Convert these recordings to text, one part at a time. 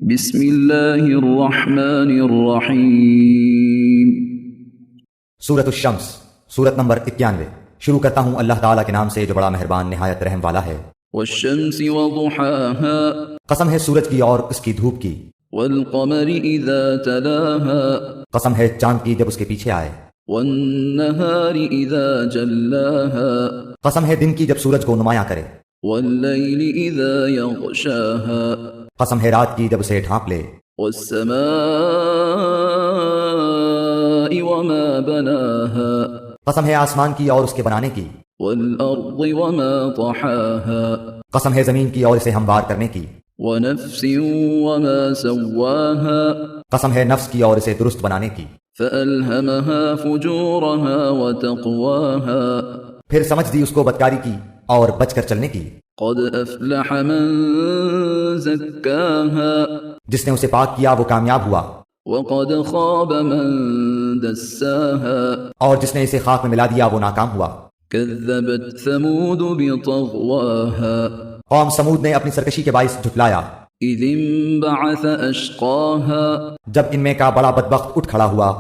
بسم اللہ الرحمن الرحیم۔ سورۃ الشمس، سورت نمبر 91۔ شروع کرتا ہوں اللہ تعالیٰ کے نام سے جو بڑا مہربان نہایت رحم والا ہے۔ والشمس وضحاها، قسم ہے سورج کی اور اس کی دھوپ کی۔ والقمر اذا تلاها، قسم ہے چاند کی جب اس کے پیچھے آئے۔ والنہار اذا جلاها، قسم ہے دن کی جب سورج کو نمایاں کرے۔ واللیل اذا یغشاها، قسم ہے رات کی جب اسے ڈھانپ لے۔ والسماء وما بناها، قسم ہے آسمان کی اور اس کے بنانے کی۔ والارض وما طحاها، قسم ہے زمین کی اور اسے ہموار کرنے کی۔ ونفس وما سواها، قسم ہے نفس کی اور اسے درست بنانے کی۔ فألهمها فجورها وتقواها، پھر سمجھ دی اس کو بدکاری کی اور بچ کر چلنے کی۔ قد افلح من زکاها، جس نے اسے پاک کیا وہ کامیاب ہوا، وقد خاب من دساها، اور جس نے اسے خاک میں ملا دیا وہ ناکام ہوا۔ كذبت ثمود بطغواها، قوم سمود نے اپنی سرکشی کے باعث جھٹلایا إذ انبعث أشقاها، جب ان میں کا بڑا بدبخت اٹھ کھڑا ہوا۔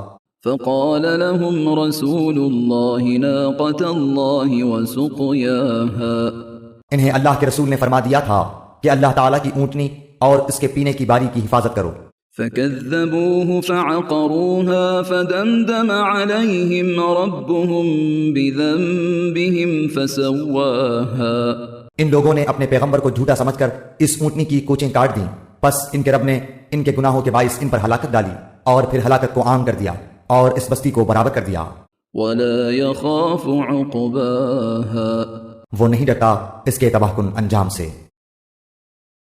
فقال لهم رسول الله ناقة الله وسقياها، انہیں اللہ کے رسول نے فرما دیا تھا کہ اللہ تعالیٰ کی اونٹنی اور اس کے پینے کی باری کی حفاظت کرو۔ فكذبوه فعقروها فدمدم عليهم ربهم بذنبهم فسواها، ان لوگوں نے اپنے پیغمبر کو جھوٹا سمجھ کر اس اونٹنی کی کوچیں کاٹ دیں، پس ان کے رب نے ان کے گناہوں کے باعث ان پر ہلاکت ڈالی اور پھر ہلاکت کو عام کر دیا اور اس بستی کو برابر کر دیا۔ ولا يخاف عقباها، وہ نہیں ڈرتا اس کے تباہ کن انجام سے۔